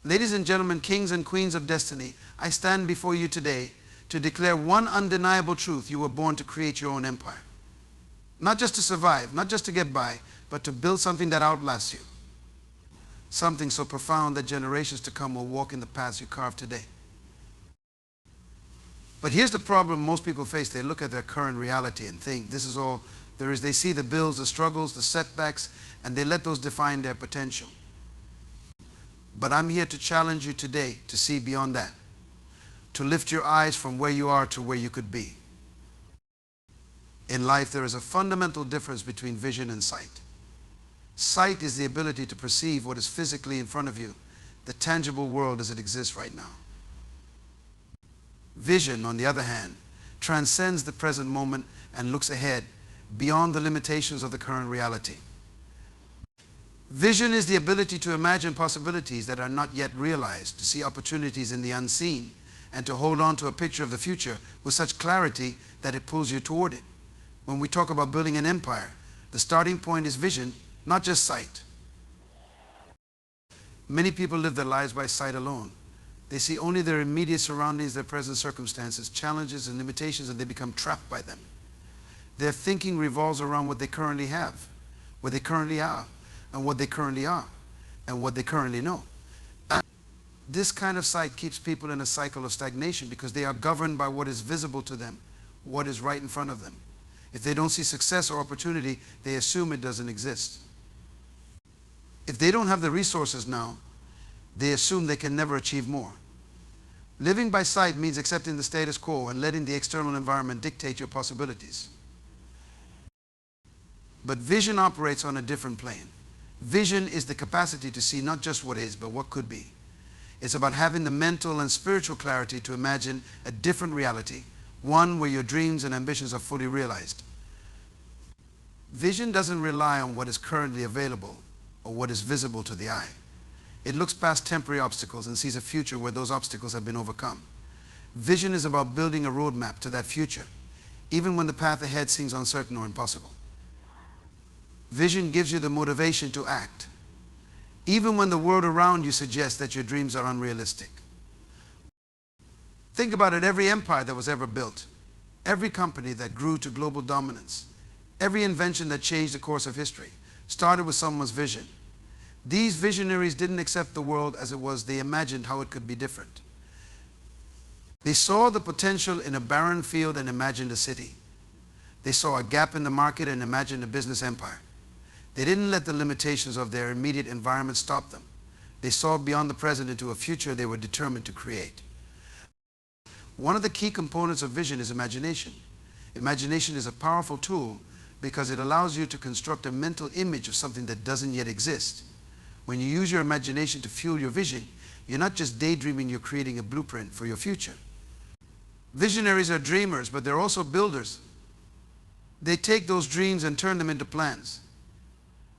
Ladies and gentlemen, kings and queens of destiny, I stand before you today to declare one undeniable truth: you were born to create your own empire. Not just to survive, not just to get by, but to build something that outlasts you. Something so profound that generations to come will walk in the paths you carved today. But here's the problem most people face. They look at their current reality and think this is all there is. They see the bills, the struggles, the setbacks, and they let those define their potential. But I'm here to challenge you today to see beyond that, to lift your eyes from where you are to where you could be. In life, there is a fundamental difference between vision and sight. Sight is the ability to perceive what is physically in front of you, the tangible world as it exists right now. Vision, on the other hand, transcends the present moment and looks ahead, beyond the limitations of the current reality. Vision is the ability to imagine possibilities that are not yet realized, to see opportunities in the unseen, and to hold on to a picture of the future with such clarity that it pulls you toward it. When we talk about building an empire, the starting point is vision, not just sight. Many people live their lives by sight alone. They see only their immediate surroundings, their present circumstances, challenges and limitations, and they become trapped by them. Their thinking revolves around what they currently have, what they currently are, and what they currently are, and what they currently know. This kind of sight keeps people in a cycle of stagnation because they are governed by what is visible to them, what is right in front of them. If they don't see success or opportunity, they assume it doesn't exist. If they don't have the resources now, they assume they can never achieve more. Living by sight means accepting the status quo and letting the external environment dictate your possibilities. But vision operates on a different plane. Vision is the capacity to see not just what is, but what could be. It's about having the mental and spiritual clarity to imagine a different reality, one where your dreams and ambitions are fully realized. Vision doesn't rely on what is currently available or what is visible to the eye. It looks past temporary obstacles and sees a future where those obstacles have been overcome. Vision is about building a roadmap to that future, even when the path ahead seems uncertain or impossible. Vision gives you the motivation to act, even when the world around you suggests that your dreams are unrealistic. Think about it: every empire that was ever built, every company that grew to global dominance, every invention that changed the course of history started with someone's vision. These visionaries didn't accept the world as it was. They imagined how it could be different. They saw the potential in a barren field and imagined a city. They saw a gap in the market and imagined a business empire. They didn't let the limitations of their immediate environment stop them. They saw beyond the present into a future they were determined to create. One of the key components of vision is imagination. Imagination is a powerful tool because it allows you to construct a mental image of something that doesn't yet exist. When you use your imagination to fuel your vision, you're not just daydreaming, you're creating a blueprint for your future. Visionaries are dreamers, but they're also builders. They take those dreams and turn them into plans.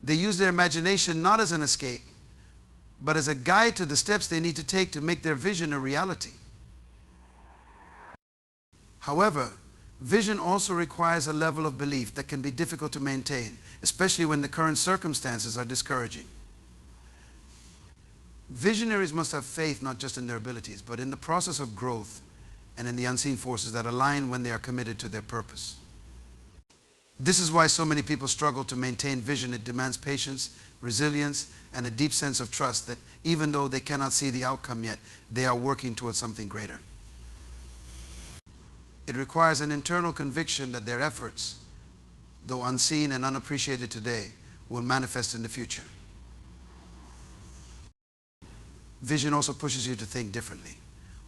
They use their imagination not as an escape, but as a guide to the steps they need to take to make their vision a reality. However, vision also requires a level of belief that can be difficult to maintain, especially when the current circumstances are discouraging. Visionaries must have faith not just in their abilities, but in the process of growth and in the unseen forces that align when they are committed to their purpose. This is why so many people struggle to maintain vision. It demands patience, resilience, and a deep sense of trust that even though they cannot see the outcome yet, they are working towards something greater. It requires an internal conviction that their efforts, though unseen and unappreciated today, will manifest in the future. Vision also pushes you to think differently.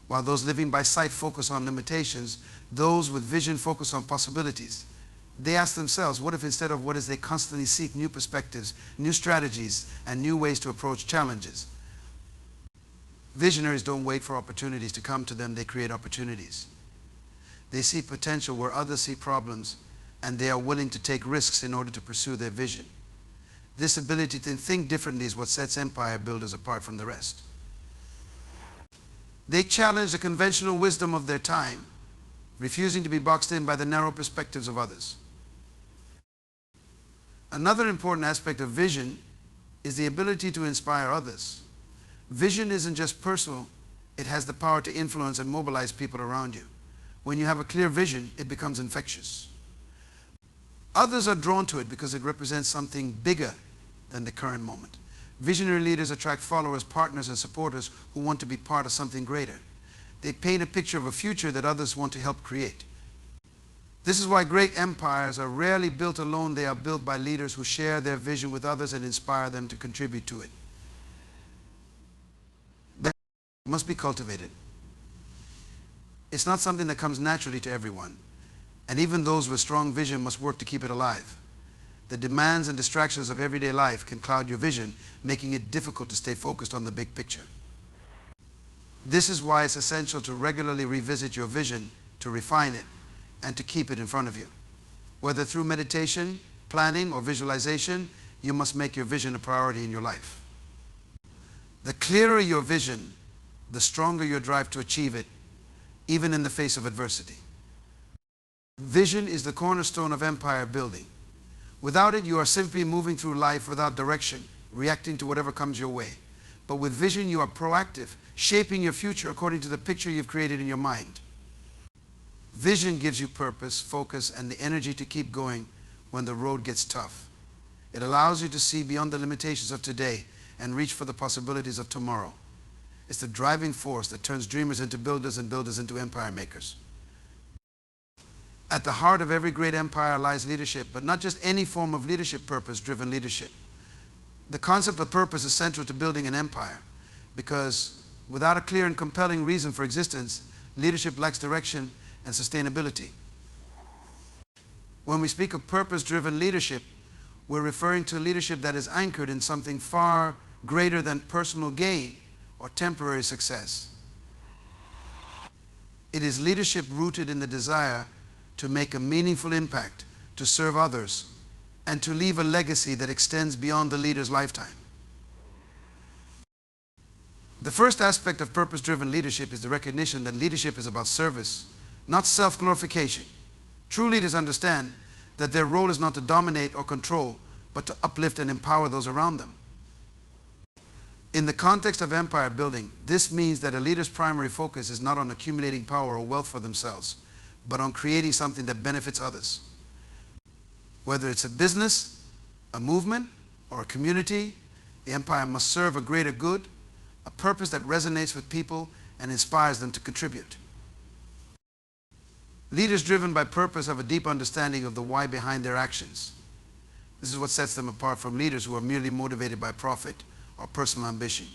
While those living by sight focus on limitations, those with vision focus on possibilities. They ask themselves, what if instead of what is, they constantly seek new perspectives, new strategies, and new ways to approach challenges. Visionaries don't wait for opportunities to come to them, they create opportunities. They see potential where others see problems, and they are willing to take risks in order to pursue their vision. This ability to think differently is what sets empire builders apart from the rest. They challenge the conventional wisdom of their time, refusing to be boxed in by the narrow perspectives of others. Another important aspect of vision is the ability to inspire others. Vision isn't just personal, it has the power to influence and mobilize people around you. When you have a clear vision, it becomes infectious. Others are drawn to it because it represents something bigger than the current moment. Visionary leaders attract followers, partners, and supporters who want to be part of something greater. They paint a picture of a future that others want to help create. This is why great empires are rarely built alone. They are built by leaders who share their vision with others and inspire them to contribute to it. That must be cultivated. It's not something that comes naturally to everyone, and even those with strong vision must work to keep it alive. The demands and distractions of everyday life can cloud your vision, making it difficult to stay focused on the big picture. This is why it's essential to regularly revisit your vision, to refine it, and to keep it in front of you. Whether through meditation, planning, or visualization, you must make your vision a priority in your life. The clearer your vision, the stronger your drive to achieve it, even in the face of adversity. Vision is the cornerstone of empire building. Without it, you are simply moving through life without direction, reacting to whatever comes your way. But with vision, you are proactive, shaping your future according to the picture you've created in your mind. Vision gives you purpose, focus, and the energy to keep going when the road gets tough. It allows you to see beyond the limitations of today and reach for the possibilities of tomorrow. It's the driving force that turns dreamers into builders and builders into empire makers. At the heart of every great empire lies leadership, but not just any form of leadership, purpose-driven leadership. The concept of purpose is central to building an empire, because without a clear and compelling reason for existence, leadership lacks direction and sustainability. When we speak of purpose-driven leadership, we're referring to leadership that is anchored in something far greater than personal gain or temporary success. It is leadership rooted in the desire to make a meaningful impact, to serve others, and to leave a legacy that extends beyond the leader's lifetime. The first aspect of purpose-driven leadership is the recognition that leadership is about service, not self-glorification. True leaders understand that their role is not to dominate or control, but to uplift and empower those around them. In the context of empire building, this means that a leader's primary focus is not on accumulating power or wealth for themselves, but on creating something that benefits others. Whether it's a business, a movement, or a community, the empire must serve a greater good, a purpose that resonates with people and inspires them to contribute. Leaders driven by purpose have a deep understanding of the why behind their actions. This is what sets them apart from leaders who are merely motivated by profit or personal ambition.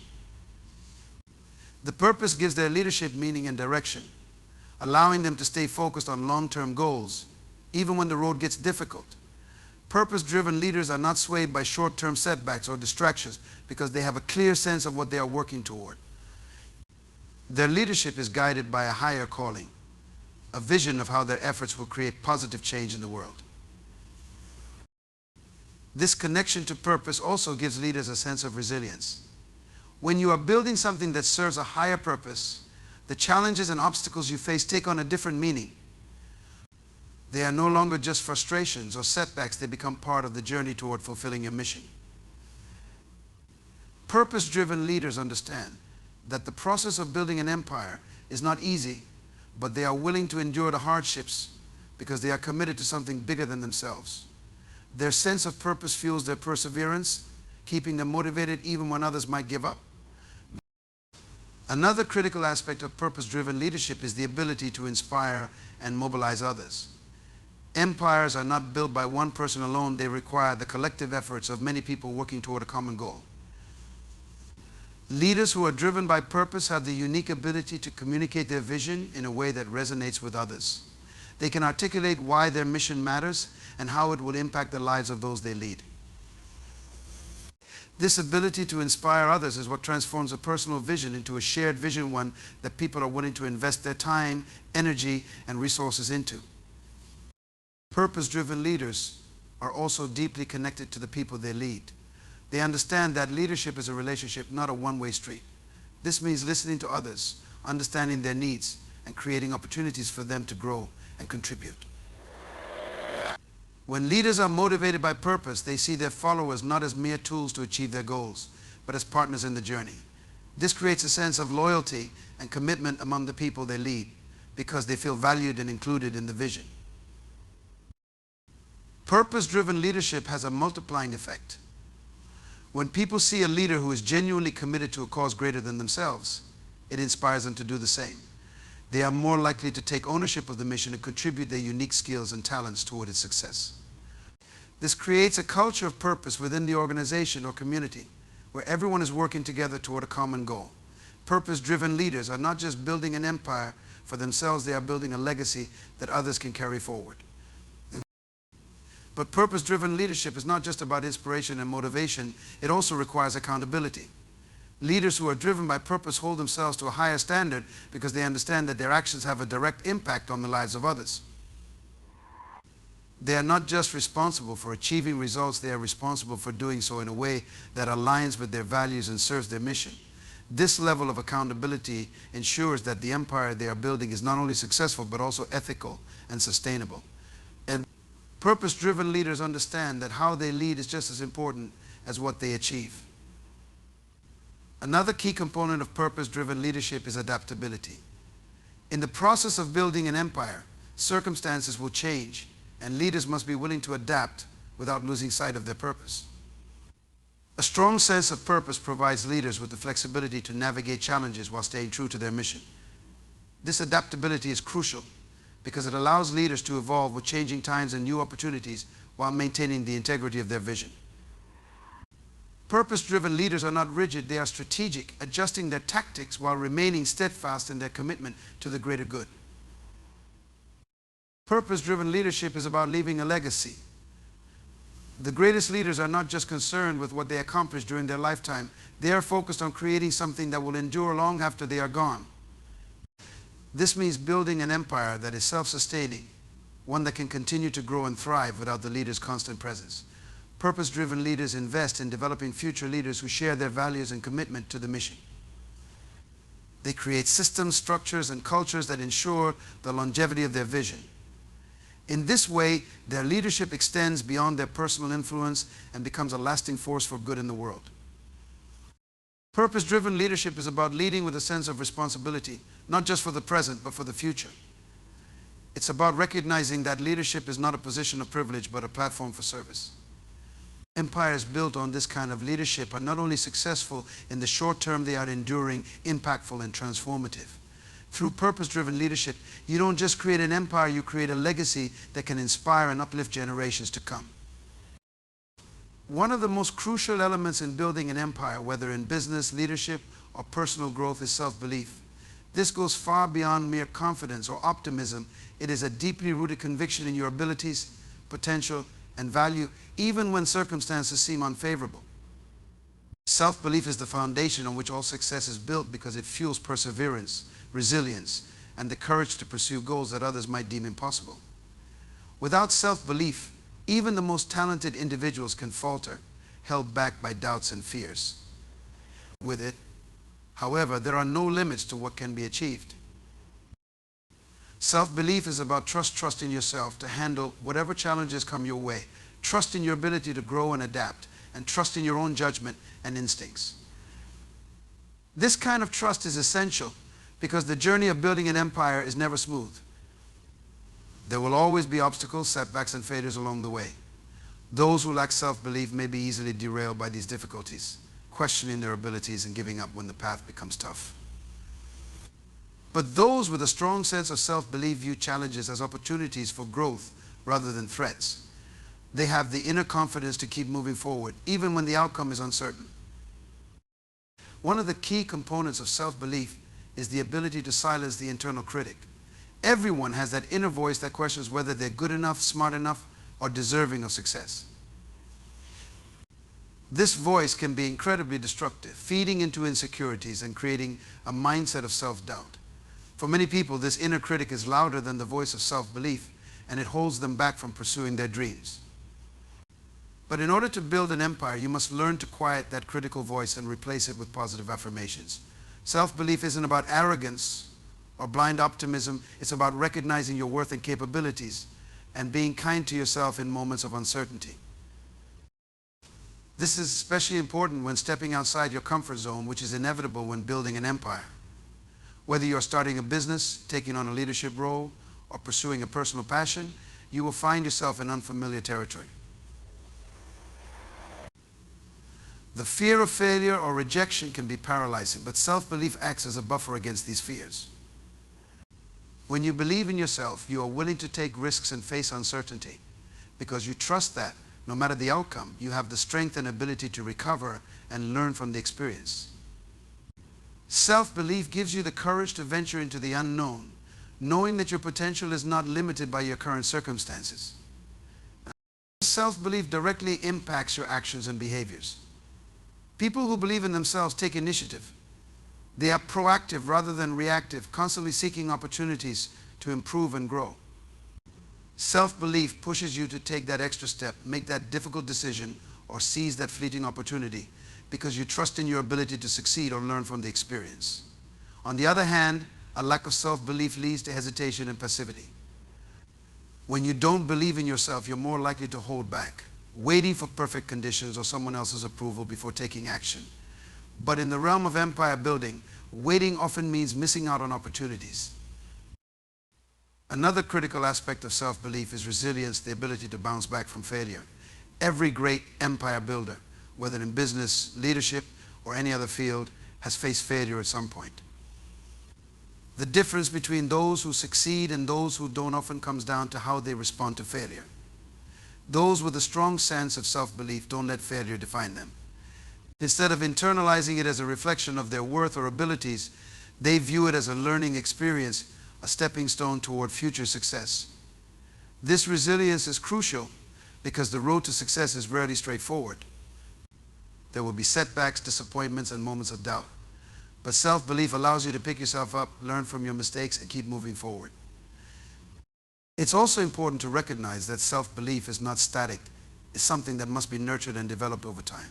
The purpose gives their leadership meaning and direction, allowing them to stay focused on long-term goals, even when the road gets difficult. Purpose-driven leaders are not swayed by short-term setbacks or distractions because they have a clear sense of what they are working toward. Their leadership is guided by a higher calling, a vision of how their efforts will create positive change in the world. This connection to purpose also gives leaders a sense of resilience. When you are building something that serves a higher purpose, the challenges and obstacles you face take on a different meaning. They are no longer just frustrations or setbacks, they become part of the journey toward fulfilling your mission. Purpose-driven leaders understand that the process of building an empire is not easy, but they are willing to endure the hardships because they are committed to something bigger than themselves. Their sense of purpose fuels their perseverance, keeping them motivated even when others might give up. Another critical aspect of purpose-driven leadership is the ability to inspire and mobilize others. Empires are not built by one person alone, they require the collective efforts of many people working toward a common goal. Leaders who are driven by purpose have the unique ability to communicate their vision in a way that resonates with others. They can articulate why their mission matters and how it will impact the lives of those they lead. This ability to inspire others is what transforms a personal vision into a shared vision, one that people are willing to invest their time, energy, and resources into. Purpose-driven leaders are also deeply connected to the people they lead. They understand that leadership is a relationship, not a one-way street. This means listening to others, understanding their needs, and creating opportunities for them to grow and contribute. When leaders are motivated by purpose, they see their followers not as mere tools to achieve their goals, but as partners in the journey. This creates a sense of loyalty and commitment among the people they lead because they feel valued and included in the vision. Purpose-driven leadership has a multiplying effect. When people see a leader who is genuinely committed to a cause greater than themselves, it inspires them to do the same. They are more likely to take ownership of the mission and contribute their unique skills and talents toward its success. This creates a culture of purpose within the organization or community where everyone is working together toward a common goal. Purpose-driven leaders are not just building an empire for themselves, they are building a legacy that others can carry forward. But purpose-driven leadership is not just about inspiration and motivation, it also requires accountability. Leaders who are driven by purpose hold themselves to a higher standard because they understand that their actions have a direct impact on the lives of others. They are not just responsible for achieving results, they are responsible for doing so in a way that aligns with their values and serves their mission. This level of accountability ensures that the empire they are building is not only successful but also ethical and sustainable. And purpose-driven leaders understand that how they lead is just as important as what they achieve. Another key component of purpose-driven leadership is adaptability. In the process of building an empire, circumstances will change, and leaders must be willing to adapt without losing sight of their purpose. A strong sense of purpose provides leaders with the flexibility to navigate challenges while staying true to their mission. This adaptability is crucial because it allows leaders to evolve with changing times and new opportunities while maintaining the integrity of their vision. Purpose-driven leaders are not rigid, they are strategic, adjusting their tactics while remaining steadfast in their commitment to the greater good. Purpose-driven leadership is about leaving a legacy. The greatest leaders are not just concerned with what they accomplish during their lifetime, they are focused on creating something that will endure long after they are gone. This means building an empire that is self-sustaining, one that can continue to grow and thrive without the leader's constant presence. Purpose-driven leaders invest in developing future leaders who share their values and commitment to the mission. They create systems, structures, and cultures that ensure the longevity of their vision. In this way, their leadership extends beyond their personal influence and becomes a lasting force for good in the world. Purpose-driven leadership is about leading with a sense of responsibility, not just for the present, but for the future. It's about recognizing that leadership is not a position of privilege, but a platform for service. Empires built on this kind of leadership are not only successful in the short term, they are enduring, impactful, and transformative. Through purpose-driven leadership, you don't just create an empire, you create a legacy that can inspire and uplift generations to come. One of the most crucial elements in building an empire, whether in business, leadership, or personal growth, is self-belief. This goes far beyond mere confidence or optimism. It is a deeply rooted conviction in your abilities, potential, and value, even when circumstances seem unfavorable. Self-belief is the foundation on which all success is built because it fuels perseverance, resilience, and the courage to pursue goals that others might deem impossible. Without self-belief, even the most talented individuals can falter, held back by doubts and fears. With it, however, there are no limits to what can be achieved. Self-belief is about trusting yourself to handle whatever challenges come your way, trust in your ability to grow and adapt, and trust in your own judgment and instincts. This kind of trust is essential because the journey of building an empire is never smooth. There will always be obstacles, setbacks, and failures along the way. Those who lack self-belief may be easily derailed by these difficulties, questioning their abilities and giving up when the path becomes tough. But those with a strong sense of self-belief view challenges as opportunities for growth rather than threats. They have the inner confidence to keep moving forward, even when the outcome is uncertain. One of the key components of self-belief is the ability to silence the internal critic. Everyone has that inner voice that questions whether they're good enough, smart enough, or deserving of success. This voice can be incredibly destructive, feeding into insecurities and creating a mindset of self-doubt. For many people, this inner critic is louder than the voice of self-belief, and it holds them back from pursuing their dreams. But in order to build an empire, you must learn to quiet that critical voice and replace it with positive affirmations. Self-belief isn't about arrogance or blind optimism. It's about recognizing your worth and capabilities and being kind to yourself in moments of uncertainty. This is especially important when stepping outside your comfort zone, which is inevitable when building an empire. Whether you're starting a business, taking on a leadership role, or pursuing a personal passion, you will find yourself in unfamiliar territory. The fear of failure or rejection can be paralyzing, but self-belief acts as a buffer against these fears. When you believe in yourself, you are willing to take risks and face uncertainty because you trust that, no matter the outcome, you have the strength and ability to recover and learn from the experience. Self-belief gives you the courage to venture into the unknown, knowing that your potential is not limited by your current circumstances. Self-belief directly impacts your actions and behaviors. People who believe in themselves take initiative. They are proactive rather than reactive, constantly seeking opportunities to improve and grow. Self-belief pushes you to take that extra step, make that difficult decision, or seize that fleeting opportunity because you trust in your ability to succeed or learn from the experience. On the other hand, a lack of self-belief leads to hesitation and passivity. When you don't believe in yourself, you're more likely to hold back, waiting for perfect conditions or someone else's approval before taking action. But in the realm of empire building, waiting often means missing out on opportunities. Another critical aspect of self-belief is resilience, the ability to bounce back from failure. Every great empire builder, whether in business, leadership, or any other field, has faced failure at some point. The difference between those who succeed and those who don't often comes down to how they respond to failure. Those with a strong sense of self-belief don't let failure define them. Instead of internalizing it as a reflection of their worth or abilities, they view it as a learning experience, a stepping stone toward future success. This resilience is crucial because the road to success is rarely straightforward. There will be setbacks, disappointments, and moments of doubt. But self-belief allows you to pick yourself up, learn from your mistakes, and keep moving forward. It's also important to recognize that self-belief is not static. It's something that must be nurtured and developed over time.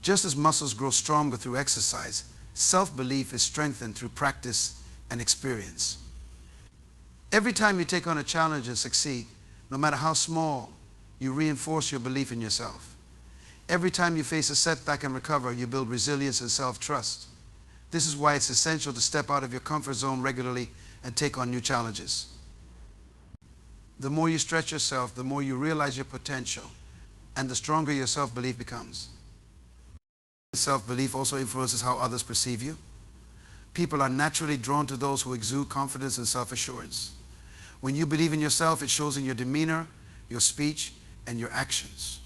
Just as muscles grow stronger through exercise, self-belief is strengthened through practice and experience. Every time you take on a challenge and succeed, no matter how small, you reinforce your belief in yourself. Every time you face a setback and recover, you build resilience and self-trust. This is why it's essential to step out of your comfort zone regularly and take on new challenges. The more you stretch yourself, the more you realize your potential, and the stronger your self-belief becomes. Self-belief also influences how others perceive you. People are naturally drawn to those who exude confidence and self-assurance. When you believe in yourself, it shows in your demeanor, your speech, and your actions.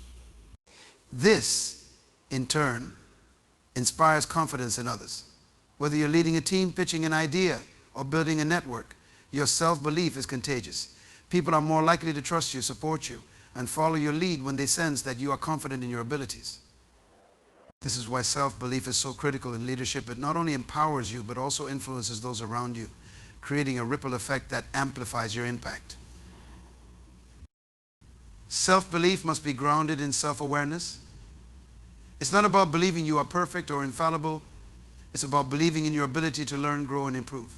This, in turn, inspires confidence in others. Whether you're leading a team, pitching an idea, or building a network, your self-belief is contagious. People are more likely to trust you, support you, and follow your lead when they sense that you are confident in your abilities. This is why self-belief is so critical in leadership. It not only empowers you, but also influences those around you, creating a ripple effect that amplifies your impact. Self-belief must be grounded in self-awareness. It's not about believing you are perfect or infallible. It's about believing in your ability to learn, grow, and improve.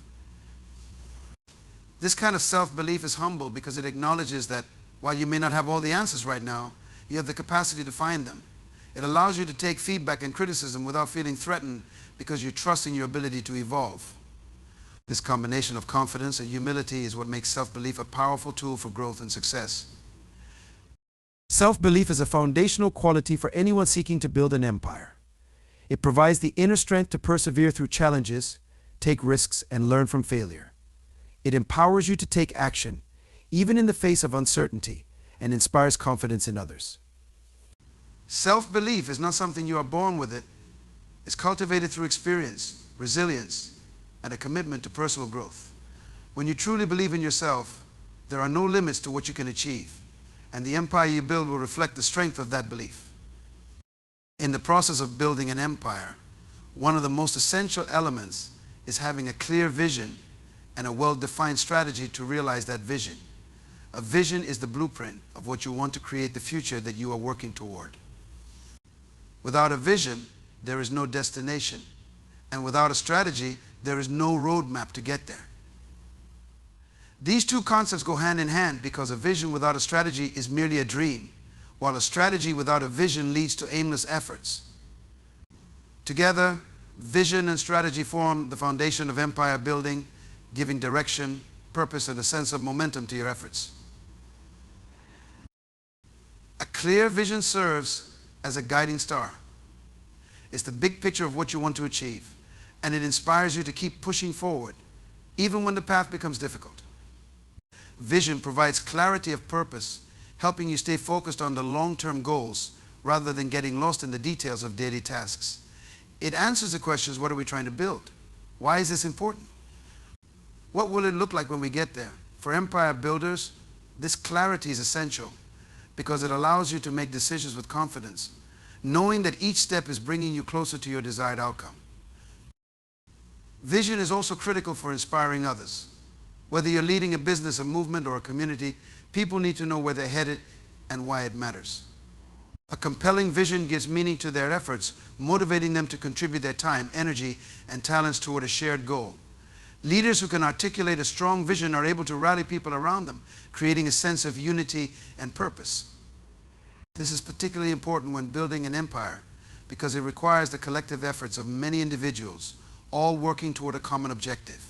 This kind of self-belief is humble because it acknowledges that while you may not have all the answers right now, you have the capacity to find them. It allows you to take feedback and criticism without feeling threatened because you trust in your ability to evolve. This combination of confidence and humility is what makes self-belief a powerful tool for growth and success. Self-belief is a foundational quality for anyone seeking to build an empire. It provides the inner strength to persevere through challenges, take risks, and learn from failure. It empowers you to take action, even in the face of uncertainty, and inspires confidence in others. Self-belief is not something you are born with it. It's cultivated through experience, resilience, and a commitment to personal growth. When you truly believe in yourself, there are no limits to what you can achieve, and the empire you build will reflect the strength of that belief. In the process of building an empire, one of the most essential elements is having a clear vision and a well-defined strategy to realize that vision. A vision is the blueprint of what you want to create the future that you are working toward. Without a vision, there is no destination. And without a strategy, there is no roadmap to get there. These two concepts go hand in hand because a vision without a strategy is merely a dream, while a strategy without a vision leads to aimless efforts. Together, vision and strategy form the foundation of empire building, giving direction, purpose, and a sense of momentum to your efforts. A clear vision serves as a guiding star. It's the big picture of what you want to achieve, and it inspires you to keep pushing forward, even when the path becomes difficult. Vision provides clarity of purpose, helping you stay focused on the long-term goals rather than getting lost in the details of daily tasks. It answers the questions: what are we trying to build? Why is this important? What will it look like when we get there? For empire builders, this clarity is essential because it allows you to make decisions with confidence, knowing that each step is bringing you closer to your desired outcome. Vision is also critical for inspiring others. Whether you're leading a business, a movement, or a community, people need to know where they're headed and why it matters. A compelling vision gives meaning to their efforts, motivating them to contribute their time, energy, and talents toward a shared goal. Leaders who can articulate a strong vision are able to rally people around them, creating a sense of unity and purpose. This is particularly important when building an empire because it requires the collective efforts of many individuals, all working toward a common objective.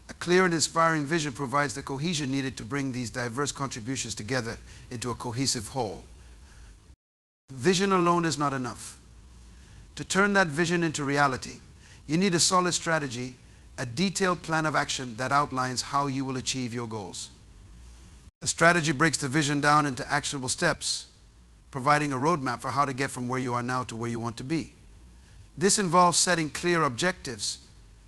A clear and inspiring vision provides the cohesion needed to bring these diverse contributions together into a cohesive whole. Vision alone is not enough. To turn that vision into reality, you need a solid strategy, a detailed plan of action that outlines how you will achieve your goals. A strategy breaks the vision down into actionable steps, providing a roadmap for how to get from where you are now to where you want to be. This involves setting clear objectives,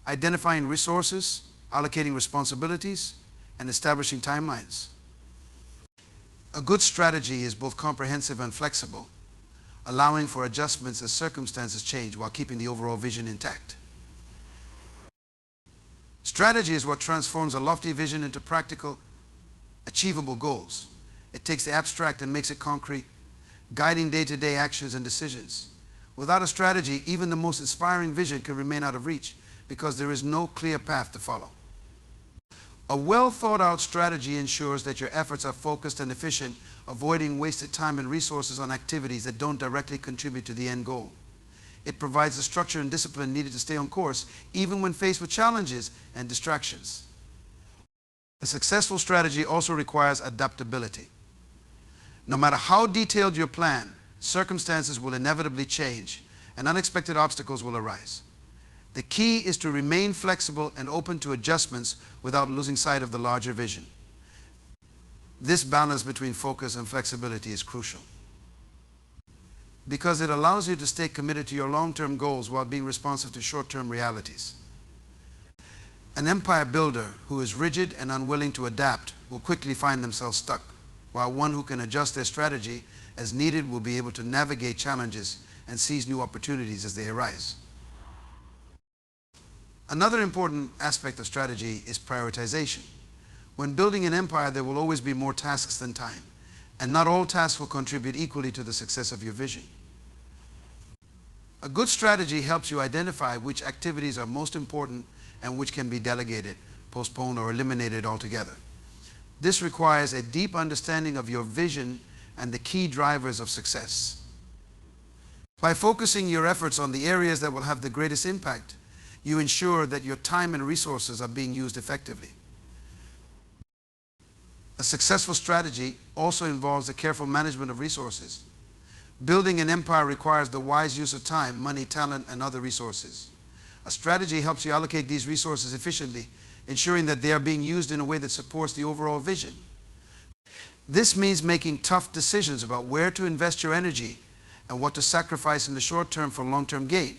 identifying resources, allocating responsibilities, and establishing timelines. A good strategy is both comprehensive and flexible, allowing for adjustments as circumstances change while keeping the overall vision intact. Strategy is what transforms a lofty vision into practical, achievable goals. It takes the abstract and makes it concrete, guiding day-to-day actions and decisions. Without a strategy, even the most inspiring vision can remain out of reach because there is no clear path to follow. A well-thought-out strategy ensures that your efforts are focused and efficient, avoiding wasted time and resources on activities that don't directly contribute to the end goal. It provides the structure and discipline needed to stay on course, even when faced with challenges and distractions. A successful strategy also requires adaptability. No matter how detailed your plan, circumstances will inevitably change and unexpected obstacles will arise. The key is to remain flexible and open to adjustments without losing sight of the larger vision. This balance between focus and flexibility is crucial because it allows you to stay committed to your long-term goals while being responsive to short-term realities. An empire builder who is rigid and unwilling to adapt will quickly find themselves stuck, while one who can adjust their strategy as needed will be able to navigate challenges and seize new opportunities as they arise. Another important aspect of strategy is prioritization. When building an empire, there will always be more tasks than time, and not all tasks will contribute equally to the success of your vision. A good strategy helps you identify which activities are most important and which can be delegated, postponed, or eliminated altogether. This requires a deep understanding of your vision and the key drivers of success. By focusing your efforts on the areas that will have the greatest impact, you ensure that your time and resources are being used effectively. A successful strategy also involves the careful management of resources. Building an empire requires the wise use of time, money, talent, and other resources. A strategy helps you allocate these resources efficiently, ensuring that they are being used in a way that supports the overall vision. This means making tough decisions about where to invest your energy and what to sacrifice in the short term for long-term gain.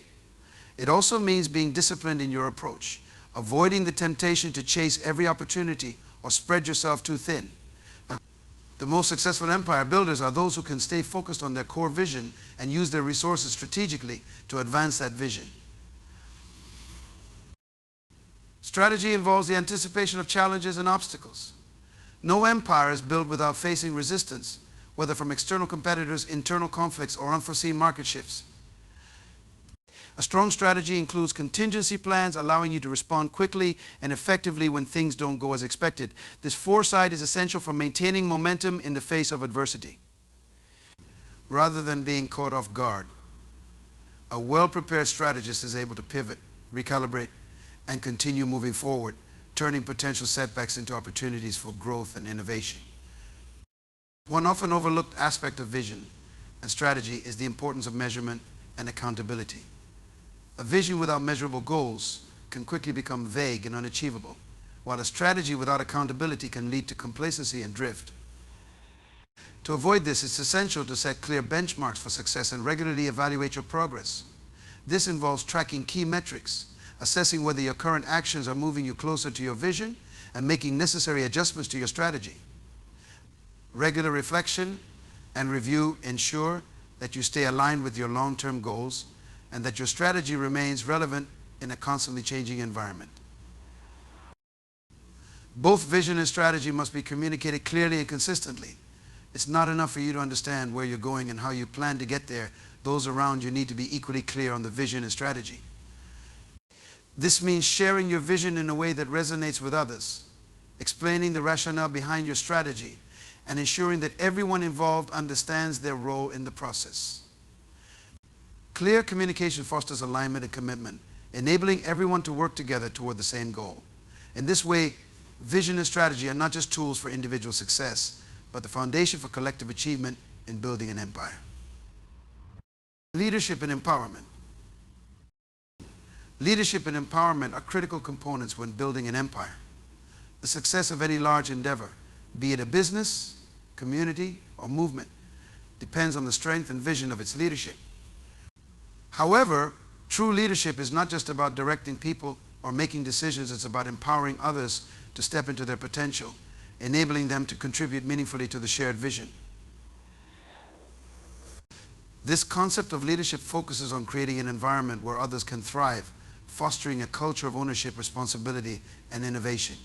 It also means being disciplined in your approach, avoiding the temptation to chase every opportunity or spread yourself too thin. The most successful empire builders are those who can stay focused on their core vision and use their resources strategically to advance that vision. Strategy involves the anticipation of challenges and obstacles. No empire is built without facing resistance, whether from external competitors, internal conflicts, or unforeseen market shifts. A strong strategy includes contingency plans, allowing you to respond quickly and effectively when things don't go as expected. This foresight is essential for maintaining momentum in the face of adversity. rather than being caught off guard. A well-prepared strategist is able to pivot, recalibrate, and continue moving forward, turning potential setbacks into opportunities for growth and innovation. One often overlooked aspect of vision and strategy is the importance of measurement and accountability. A vision without measurable goals can quickly become vague and unachievable, while a strategy without accountability can lead to complacency and drift. To avoid this, it's essential to set clear benchmarks for success and regularly evaluate your progress. This involves tracking key metrics, assessing whether your current actions are moving you closer to your vision, and making necessary adjustments to your strategy. Regular reflection and review ensure that you stay aligned with your long-term goals and that your strategy remains relevant in a constantly changing environment. Both vision and strategy must be communicated clearly and consistently. It's not enough for you to understand where you're going and how you plan to get there. Those around you need to be equally clear on the vision and strategy. This means sharing your vision in a way that resonates with others, explaining the rationale behind your strategy, and ensuring that everyone involved understands their role in the process. Clear communication fosters alignment and commitment, enabling everyone to work together toward the same goal. In this way, vision and strategy are not just tools for individual success, but the foundation for collective achievement in building an empire. Leadership and empowerment. Leadership and empowerment are critical components when building an empire. The success of any large endeavor, be it a business, community, or movement, depends on the strength and vision of its leadership. However, true leadership is not just about directing people or making decisions, it's about empowering others to step into their potential, enabling them to contribute meaningfully to the shared vision. This concept of leadership focuses on creating an environment where others can thrive, fostering a culture of ownership, responsibility, and innovation.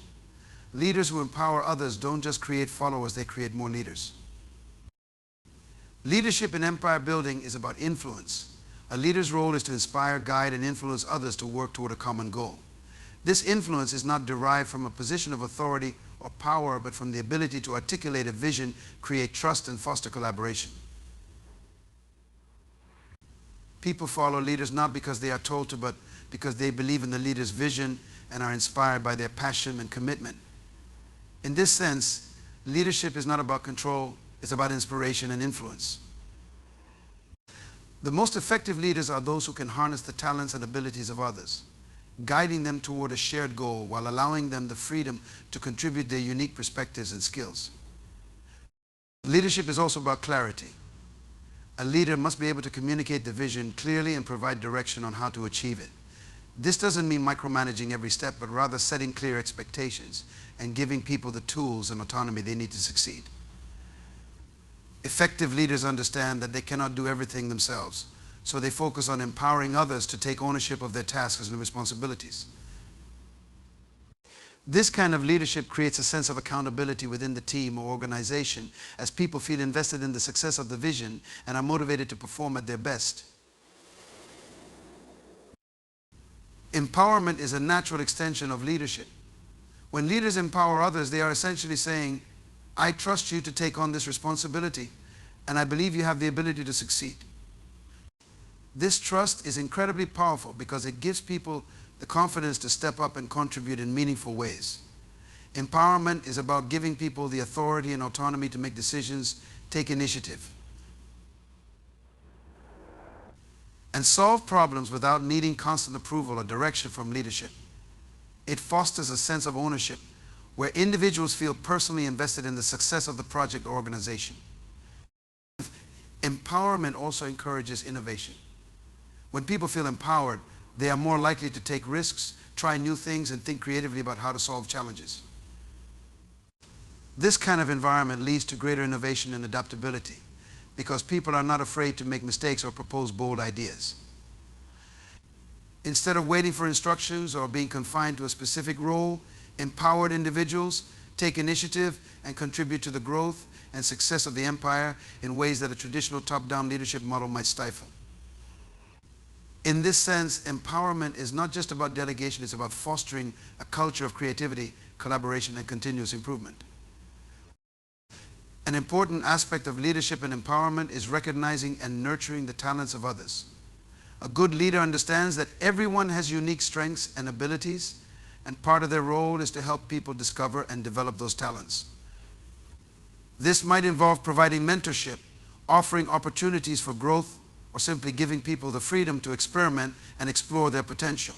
Leaders who empower others don't just create followers, they create more leaders. Leadership in empire building is about influence. A leader's role is to inspire, guide, and influence others to work toward a common goal. This influence is not derived from a position of authority or power, but from the ability to articulate a vision, create trust, and foster collaboration. People follow leaders not because they are told to, but because they believe in the leader's vision and are inspired by their passion and commitment. In this sense, leadership is not about control, it's about inspiration and influence. The most effective leaders are those who can harness the talents and abilities of others, guiding them toward a shared goal while allowing them the freedom to contribute their unique perspectives and skills. Leadership is also about clarity. A leader must be able to communicate the vision clearly and provide direction on how to achieve it. This doesn't mean micromanaging every step, but rather setting clear expectations and giving people the tools and autonomy they need to succeed. Effective leaders understand that they cannot do everything themselves, so they focus on empowering others to take ownership of their tasks and responsibilities. This kind of leadership creates a sense of accountability within the team or organization as people feel invested in the success of the vision and are motivated to perform at their best. Empowerment is a natural extension of leadership. When leaders empower others, they are essentially saying, I trust you to take on this responsibility, and I believe you have the ability to succeed. This trust is incredibly powerful because it gives people the confidence to step up and contribute in meaningful ways. Empowerment is about giving people the authority and autonomy to make decisions, take initiative, and solve problems without needing constant approval or direction from leadership. It fosters a sense of ownership where individuals feel personally invested in the success of the project or organization. Empowerment also encourages innovation. When people feel empowered, they are more likely to take risks, try new things, and think creatively about how to solve challenges. This kind of environment leads to greater innovation and adaptability because people are not afraid to make mistakes or propose bold ideas. Instead of waiting for instructions or being confined to a specific role, empowered individuals take initiative and contribute to the growth and success of the empire in ways that a traditional top-down leadership model might stifle. In this sense, empowerment is not just about delegation, it's about fostering a culture of creativity, collaboration, and continuous improvement. An important aspect of leadership and empowerment is recognizing and nurturing the talents of others. A good leader understands that everyone has unique strengths and abilities, and part of their role is to help people discover and develop those talents. This might involve providing mentorship, offering opportunities for growth, or simply giving people the freedom to experiment and explore their potential.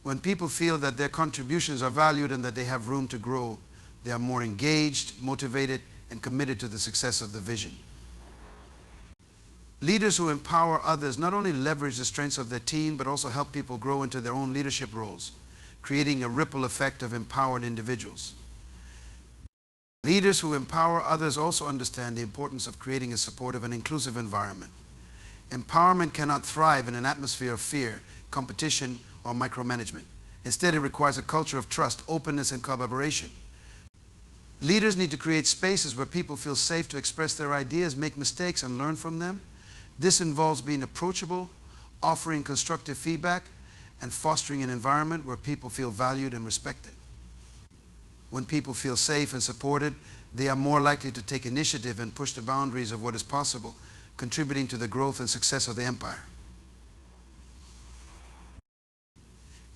When people feel that their contributions are valued and that they have room to grow, they are more engaged, motivated, and committed to the success of the vision. Leaders who empower others not only leverage the strengths of their team, but also help people grow into their own leadership roles, creating a ripple effect of empowered individuals. Leaders who empower others also understand the importance of creating a supportive and inclusive environment. Empowerment cannot thrive in an atmosphere of fear, competition, or micromanagement. Instead, it requires a culture of trust, openness, and collaboration. Leaders need to create spaces where people feel safe to express their ideas, make mistakes, and learn from them. This involves being approachable, offering constructive feedback, and fostering an environment where people feel valued and respected. When people feel safe and supported, they are more likely to take initiative and push the boundaries of what is possible, contributing to the growth and success of the empire.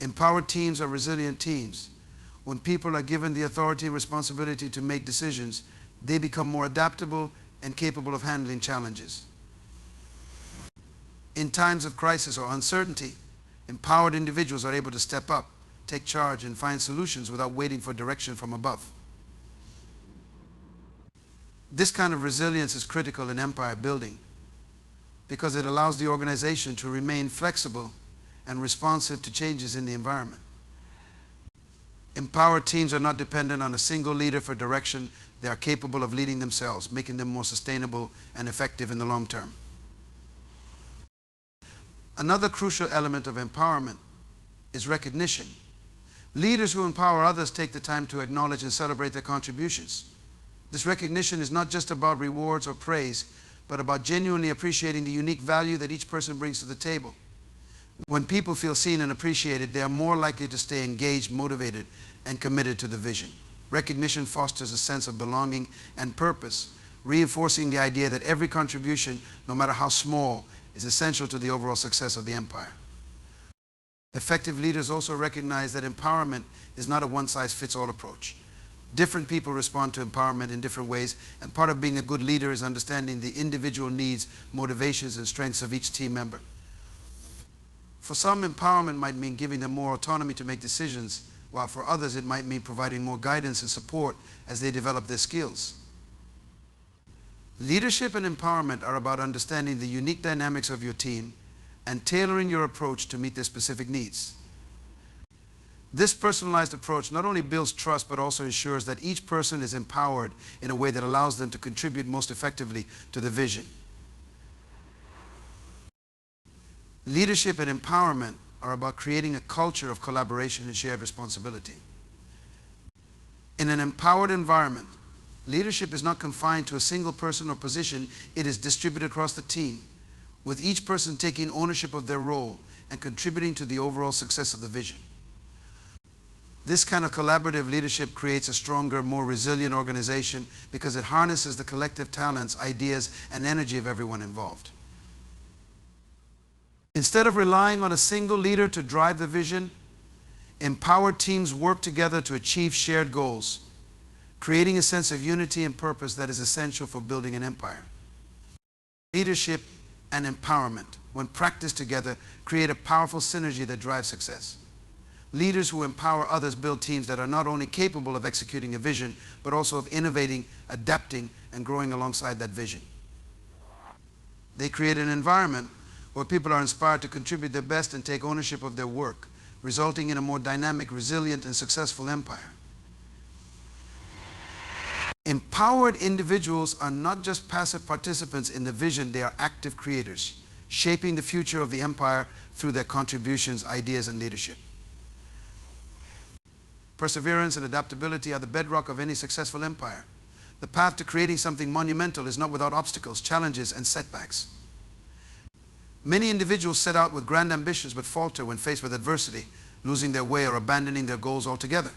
Empowered teams are resilient teams. When people are given the authority and responsibility to make decisions, they become more adaptable and capable of handling challenges. In times of crisis or uncertainty, empowered individuals are able to step up, take charge, and find solutions without waiting for direction from above. This kind of resilience is critical in empire building because it allows the organization to remain flexible and responsive to changes in the environment. Empowered teams are not dependent on a single leader for direction. They are capable of leading themselves, making them more sustainable and effective in the long term. Another crucial element of empowerment is recognition. Leaders who empower others take the time to acknowledge and celebrate their contributions. This recognition is not just about rewards or praise, but about genuinely appreciating the unique value that each person brings to the table. When people feel seen and appreciated, they are more likely to stay engaged, motivated, and committed to the vision. Recognition fosters a sense of belonging and purpose, reinforcing the idea that every contribution, no matter how small, is essential to the overall success of the empire. Effective leaders also recognize that empowerment is not a one-size-fits-all approach. Different people respond to empowerment in different ways, and part of being a good leader is understanding the individual needs, motivations, and strengths of each team member. For some, empowerment might mean giving them more autonomy to make decisions, while for others it might mean providing more guidance and support as they develop their skills. Leadership and empowerment are about understanding the unique dynamics of your team and tailoring your approach to meet their specific needs. This personalized approach not only builds trust, but also ensures that each person is empowered in a way that allows them to contribute most effectively to the vision. Leadership and empowerment are about creating a culture of collaboration and shared responsibility. In an empowered environment, leadership is not confined to a single person or position. It is distributed across the team, with each person taking ownership of their role and contributing to the overall success of the vision. This kind of collaborative leadership creates a stronger, more resilient organization because it harnesses the collective talents, ideas, and energy of everyone involved. Instead of relying on a single leader to drive the vision, empowered teams work together to achieve shared goals, creating a sense of unity and purpose that is essential for building an empire. Leadership and empowerment, when practiced together, create a powerful synergy that drives success. Leaders who empower others build teams that are not only capable of executing a vision, but also of innovating, adapting, and growing alongside that vision. They create an environment where people are inspired to contribute their best and take ownership of their work, resulting in a more dynamic, resilient, and successful empire. Empowered individuals are not just passive participants in the vision, they are active creators, shaping the future of the empire through their contributions, ideas, and leadership. Perseverance and adaptability are the bedrock of any successful empire. The path to creating something monumental is not without obstacles, challenges, and setbacks. Many individuals set out with grand ambitions but falter when faced with adversity, losing their way or abandoning their goals altogether.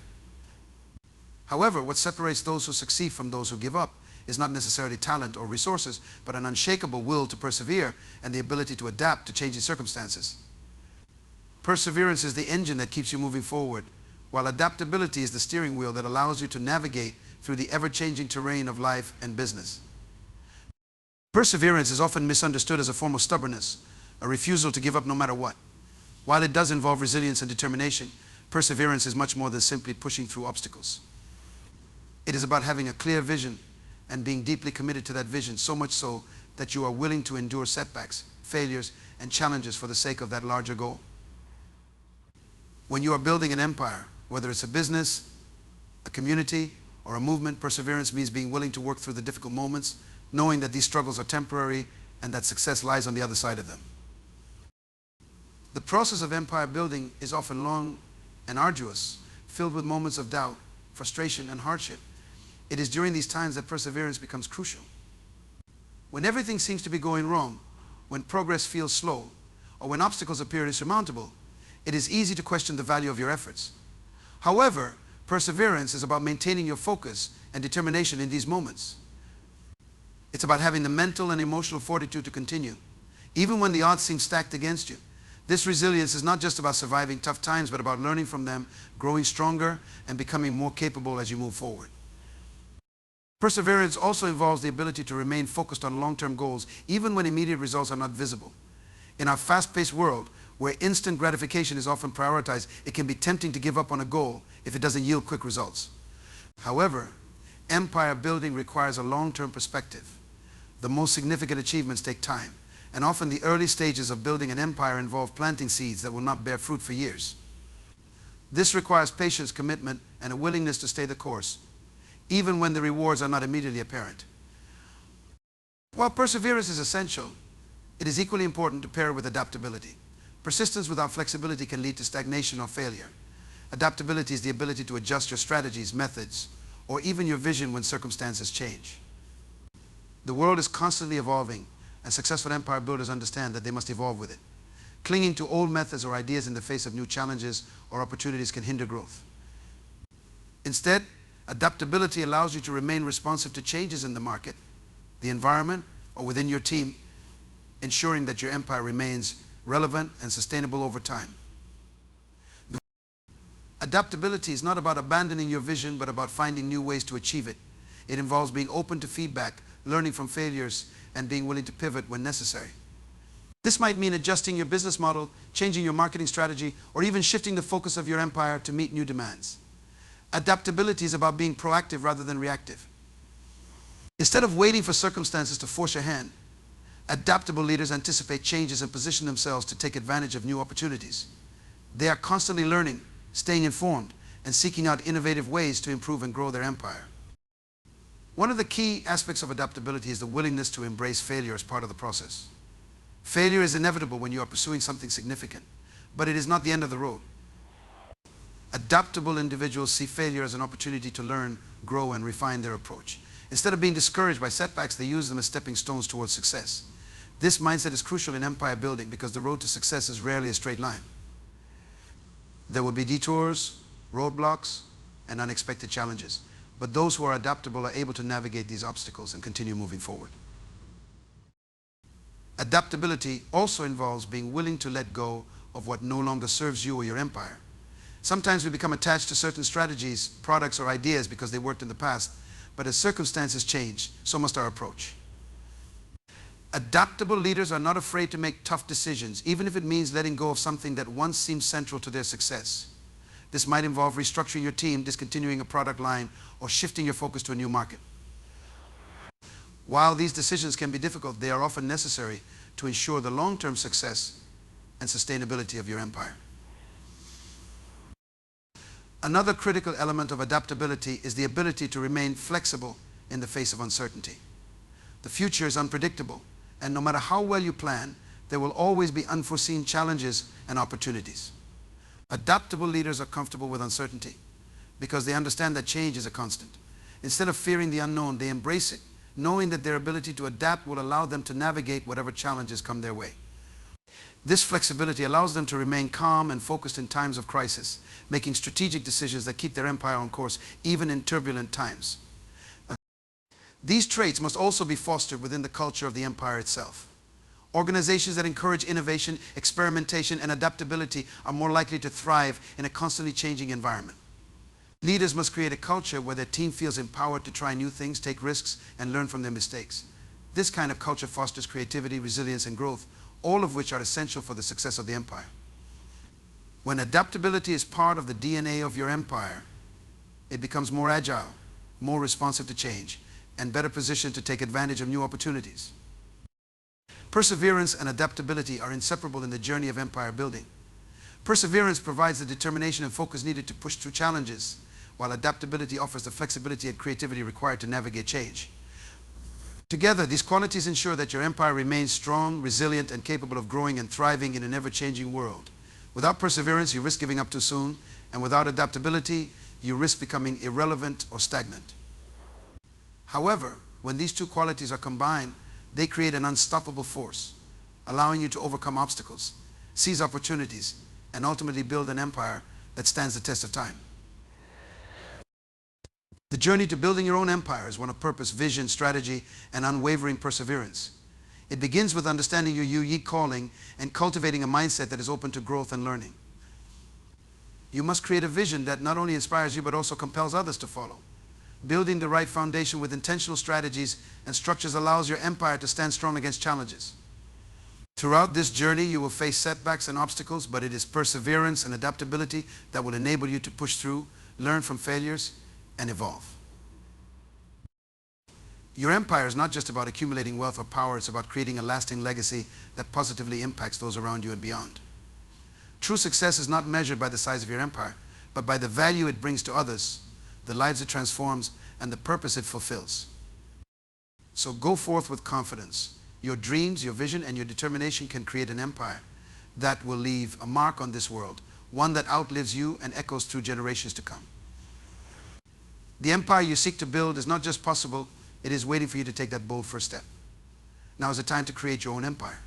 However, what separates those who succeed from those who give up is not necessarily talent or resources, but an unshakable will to persevere and the ability to adapt to changing circumstances. Perseverance is the engine that keeps you moving forward, while adaptability is the steering wheel that allows you to navigate through the ever-changing terrain of life and business. Perseverance is often misunderstood as a form of stubbornness, a refusal to give up no matter what. While it does involve resilience and determination, perseverance is much more than simply pushing through obstacles. It is about having a clear vision and being deeply committed to that vision, so much so that you are willing to endure setbacks, failures, and challenges for the sake of that larger goal. When you are building an empire, whether it's a business, a community, or a movement, perseverance means being willing to work through the difficult moments, knowing that these struggles are temporary and that success lies on the other side of them. The process of empire building is often long and arduous, filled with moments of doubt, frustration, and hardship. It is during these times that perseverance becomes crucial. When everything seems to be going wrong, when progress feels slow, or when obstacles appear insurmountable, it is easy to question the value of your efforts. However, perseverance is about maintaining your focus and determination in these moments. It's about having the mental and emotional fortitude to continue, even when the odds seem stacked against you. This resilience is not just about surviving tough times, but about learning from them, growing stronger, and becoming more capable as you move forward. Perseverance also involves the ability to remain focused on long-term goals, even when immediate results are not visible. In our fast-paced world, where instant gratification is often prioritized, it can be tempting to give up on a goal if it doesn't yield quick results. However, empire building requires a long-term perspective. The most significant achievements take time, and often the early stages of building an empire involve planting seeds that will not bear fruit for years. This requires patience, commitment, and a willingness to stay the course, even when the rewards are not immediately apparent. While perseverance is essential, it is equally important to pair with adaptability. Persistence without flexibility can lead to stagnation or failure. Adaptability is the ability to adjust your strategies, methods, or even your vision when circumstances change. The world is constantly evolving, and successful empire builders understand that they must evolve with it. Clinging to old methods or ideas in the face of new challenges or opportunities can hinder growth. Instead, adaptability allows you to remain responsive to changes in the market, the environment, or within your team, ensuring that your empire remains relevant and sustainable over time. Adaptability is not about abandoning your vision, but about finding new ways to achieve it. It involves being open to feedback, learning from failures, and being willing to pivot when necessary. This might mean adjusting your business model, changing your marketing strategy, or even shifting the focus of your empire to meet new demands. Adaptability is about being proactive rather than reactive. Instead of waiting for circumstances to force your hand, adaptable leaders anticipate changes and position themselves to take advantage of new opportunities. They are constantly learning, staying informed, and seeking out innovative ways to improve and grow their empire. One of the key aspects of adaptability is the willingness to embrace failure as part of the process. Failure is inevitable when you are pursuing something significant, but it is not the end of the road. Adaptable individuals see failure as an opportunity to learn, grow, and refine their approach. Instead of being discouraged by setbacks, they use them as stepping stones towards success. This mindset is crucial in empire building because the road to success is rarely a straight line. There will be detours, roadblocks, and unexpected challenges. But those who are adaptable are able to navigate these obstacles and continue moving forward. Adaptability also involves being willing to let go of what no longer serves you or your empire. Sometimes we become attached to certain strategies, products, or ideas because they worked in the past, but as circumstances change, so must our approach. Adaptable leaders are not afraid to make tough decisions, even if it means letting go of something that once seemed central to their success. This might involve restructuring your team, discontinuing a product line, or shifting your focus to a new market. While these decisions can be difficult, they are often necessary to ensure the long-term success and sustainability of your empire. Another critical element of adaptability is the ability to remain flexible in the face of uncertainty. The future is unpredictable, and no matter how well you plan, there will always be unforeseen challenges and opportunities. Adaptable leaders are comfortable with uncertainty because they understand that change is a constant. Instead of fearing the unknown, they embrace it, knowing that their ability to adapt will allow them to navigate whatever challenges come their way. This flexibility allows them to remain calm and focused in times of crisis, making strategic decisions that keep their empire on course, even in turbulent times. These traits must also be fostered within the culture of the empire itself. Organizations that encourage innovation, experimentation, and adaptability are more likely to thrive in a constantly changing environment. Leaders must create a culture where their team feels empowered to try new things, take risks, and learn from their mistakes. This kind of culture fosters creativity, resilience, and growth, all of which are essential for the success of the empire. When adaptability is part of the DNA of your empire, it becomes more agile, more responsive to change, and better positioned to take advantage of new opportunities. Perseverance and adaptability are inseparable in the journey of empire building. Perseverance provides the determination and focus needed to push through challenges, while adaptability offers the flexibility and creativity required to navigate change. Together, these qualities ensure that your empire remains strong, resilient, and capable of growing and thriving in an ever-changing world. Without perseverance, you risk giving up too soon, and without adaptability, you risk becoming irrelevant or stagnant. However, when these two qualities are combined, they create an unstoppable force, allowing you to overcome obstacles, seize opportunities, and ultimately build an empire that stands the test of time. The journey to building your own empire is one of purpose, vision, strategy, and unwavering perseverance. It begins with understanding your unique calling and cultivating a mindset that is open to growth and learning. You must create a vision that not only inspires you but also compels others to follow. Building the right foundation with intentional strategies and structures allows your empire to stand strong against challenges. Throughout this journey, you will face setbacks and obstacles, but it is perseverance and adaptability that will enable you to push through, learn from failures, and evolve. Your empire is not just about accumulating wealth or power, it's about creating a lasting legacy that positively impacts those around you and beyond. True success is not measured by the size of your empire, but by the value it brings to others, the lives it transforms, and the purpose it fulfills. So go forth with confidence. Your dreams, your vision, and your determination can create an empire that will leave a mark on this world, one that outlives you and echoes through generations to come. The empire you seek to build is not just possible, it is waiting for you to take that bold first step. Now is the time to create your own empire.